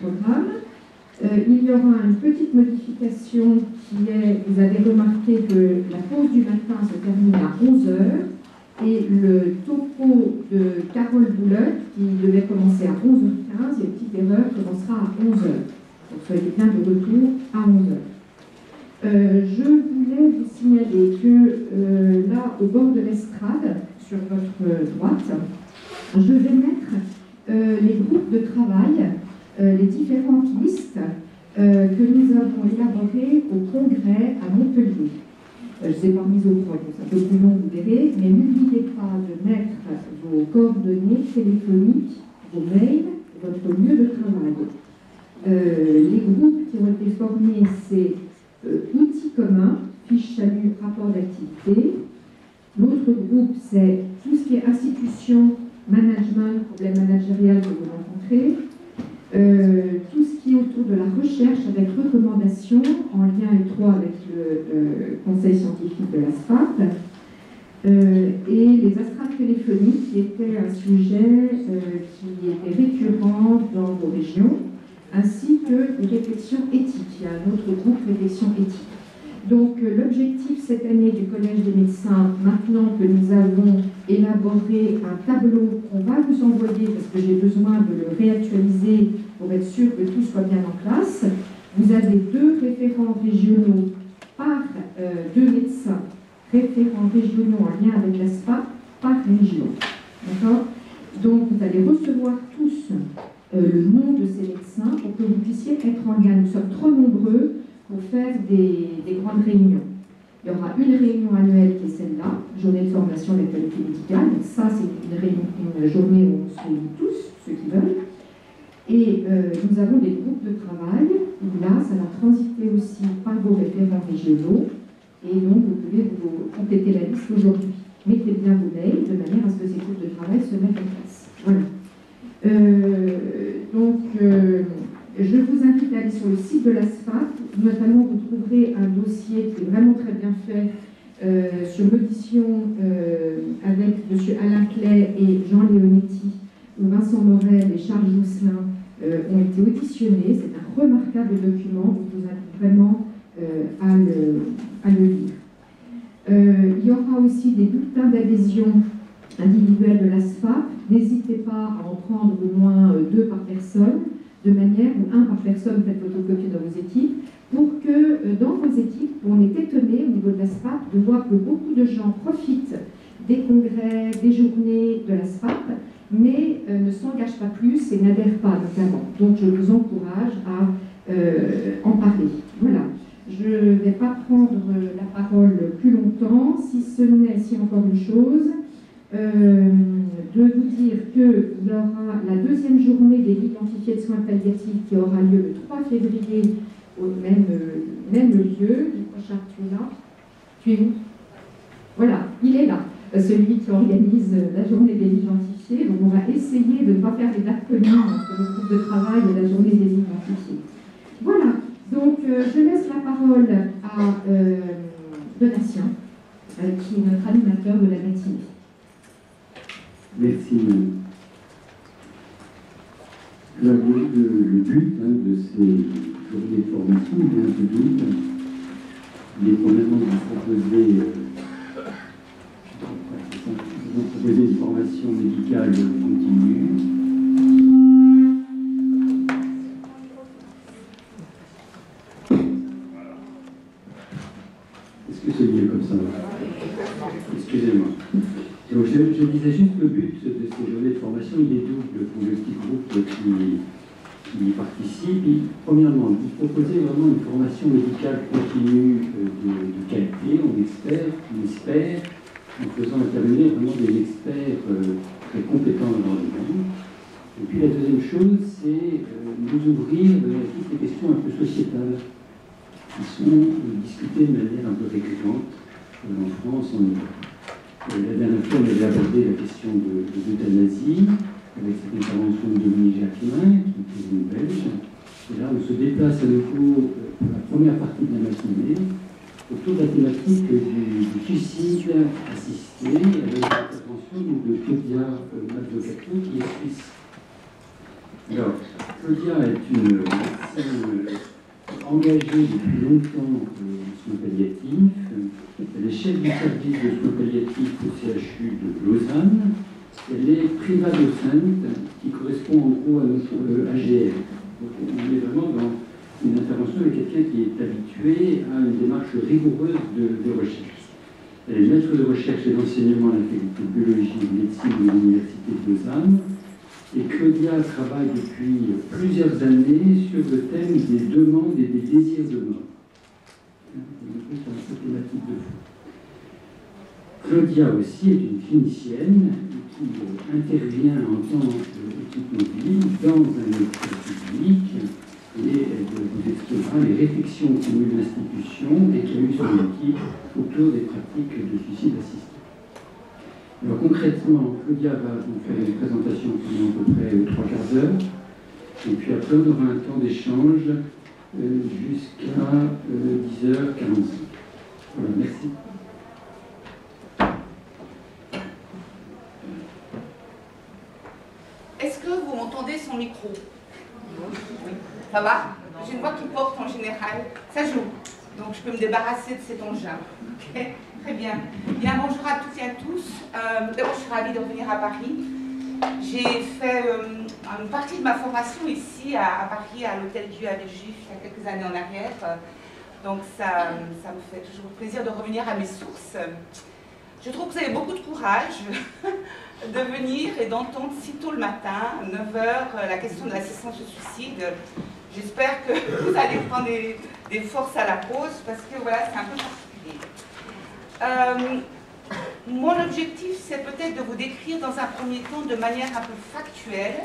programme. Il y aura une petite modification qui est, vous avez remarqué que la pause du matin se termine à 11 h et le topo de Carole Boulotte, qui devait commencer à 11h15, il y a une petite erreur, commencera à 11 h. Donc soyez bien de retour à 11 h. Je voulais vous signaler que là, au bord de l'estrade, sur votre droite, je vais mettre les groupes de travail, les différentes listes que nous avons élaborées au congrès à Montpellier. Je ne les ai pas mises au point, c'est un peu plus long, vous verrez, mais n'oubliez pas de mettre vos coordonnées téléphoniques, vos mails, votre lieu de travail. Les groupes qui ont été formés, c'est outils communs, fiche SAMU, rapport d'activité. L'autre groupe, c'est tout ce qui est institution, management, problème managérial que vous rencontrez. Tout ce qui est autour de la recherche avec recommandations en lien étroit avec le conseil scientifique de l'ASFAP et les astrales téléphoniques qui étaient un sujet qui était récurrent dans vos régions, ainsi que les réflexions éthiques. Il y a un autre groupe réflexion éthique. Donc l'objectif cette année du Collège des médecins, maintenant que nous avons élaboré un tableau qu'on va vous envoyer, parce que j'ai besoin de le réactualiser pour être sûr que tout soit bien en place, vous avez 2 référents régionaux par 2 médecins, référents régionaux en lien avec l'ASFAP par région. D'accord? Donc vous allez recevoir tous le nom de ces médecins pour que vous puissiez être en lien. Nous sommes trop nombreux pour faire des grandes réunions. Il y aura une réunion annuelle qui est celle-là, journée de formation de la qualité médicale. Donc ça, c'est une journée où on se réunit tous, ceux qui veulent. Et nous avons des groupes de travail où là, ça va transiter aussi par vos référents régionaux. Et donc, vous pouvez vous compléter la liste aujourd'hui. Mettez bien vos mails de manière à ce que ces groupes de travail se mettent en place. Voilà. Je vous invite à aller sur le site de l'ASFAP. Notamment, vous trouverez un dossier qui est vraiment très bien fait sur l'audition avec M. Alain Clay et Jean Leonetti, où Vincent Morel et Charles Jousselin ont été auditionnés. C'est un remarquable document. Je vous invite vraiment à le lire. Il y aura aussi des bulletins d'adhésion individuels de l'ASFAP. N'hésitez pas à en prendre au moins 2 par personne, de manière où 1 par personne, faites photocopie dans vos équipes, pour que dans vos équipes, on est étonné au niveau de l'ASFAP de voir que beaucoup de gens profitent des congrès, des journées de l'ASFAP, mais ne s'engagent pas plus et n'adhèrent pas notamment. Donc je vous encourage à en parler. Voilà. Je ne vais pas prendre la parole plus longtemps, si ce n'est, si encore une chose, de vous dire qu'il y aura la 2e journée des lits identifiés de soins palliatifs qui aura lieu le 3 février au même lieu. Richard, tu es là? Tu es où? Voilà, il est là, celui qui organise la journée des lits identifiés. Donc on va essayer de ne pas faire des dates communes entre le groupe de travail et la journée des lits identifiés. Voilà, donc je laisse la parole à Donatien, qui est notre animateur de la matinée. Merci. Le but de ces journées de formation est bien public. Il est premièrement de vous proposer une formation médicale continue. Est-ce que c'est mieux comme ça? Excusez-moi. Donc, je disais juste que le but de ces journées de formation, il est double pour le petit groupe qui y participe. Premièrement, vous proposez vraiment une formation médicale continue de qualité, on espère, en faisant intervenir vraiment des experts très compétents dans le domaine. Et puis la deuxième chose, c'est nous ouvrir à toutes les questions un peu sociétales qui sont discutées de manière un peu récurrente en France, en Europe. La dernière fois, on avait abordé la question de l'euthanasie, avec cette intervention de Dominique Jacquelin, qui est une Belge. Et là, on se déplace à nouveau pour la première partie de la matinée, autour de la thématique du suicide assisté, avec l'intervention de Claudia Mazzocato, qui est suisse. Alors, Claudia est une médecine engagée depuis longtemps en soins palliatifs. Elle est chef du service de soins palliatifs au CHU de Lausanne. Elle est priva-docente, qui correspond en gros à notre AGR. Donc, on est vraiment dans une intervention avec quelqu'un qui est habitué à une démarche rigoureuse de recherche. Elle est maître de recherche et d'enseignement à la faculté de biologie et de médecine de l'Université de Lausanne. Et Claudia travaille depuis plusieurs années sur le thème des demandes et des désirs de mort. C'est une thématique de fond. Claudia aussi est une clinicienne qui intervient en tant qu'équipe mobile dans un hôpital public et elle vous expliquera les réflexions qu'ont eu l'institution et qu'a eu son équipe autour des pratiques de suicide assisté. Alors concrètement, Claudia va vous faire une présentation pendant à peu près 3 quarts d'heure et puis après on aura un temps d'échange jusqu'à 10h45. Voilà, merci. Est-ce que vous entendez son micro? Oui. Ça va? J'ai une voix qui porte en général. Ça joue. Donc je peux me débarrasser de cet engin. Okay. Très bien. Bien, bonjour à toutes et à tous. D'abord, je suis ravie de revenir à Paris. J'ai fait une partie de ma formation ici à Paris, à l'Hôtel Dieu à Villejuif, il y a quelques années en arrière. Donc ça me fait toujours plaisir de revenir à mes sources. Je trouve que vous avez beaucoup de courage de venir et d'entendre si tôt le matin, 9 h, la question de l'assistance au suicide. J'espère que vous allez prendre des forces à la pause parce que voilà, c'est un peu particulier. Mon objectif, c'est peut-être de vous décrire dans un premier temps de manière un peu factuelle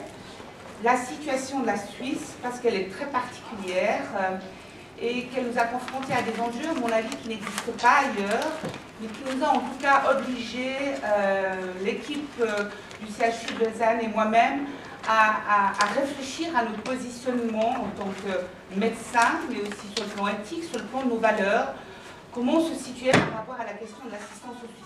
la situation de la Suisse parce qu'elle est très particulière et qu'elle nous a confrontés à des enjeux, à mon avis, qui n'existent pas ailleurs, mais qui nous a en tout cas obligé, l'équipe du CHU de Lausanne et moi-même, à réfléchir à notre positionnement en tant que médecin, mais aussi sur le plan éthique, sur le plan de nos valeurs, comment on se situait par rapport à la question de l'assistance au suicide.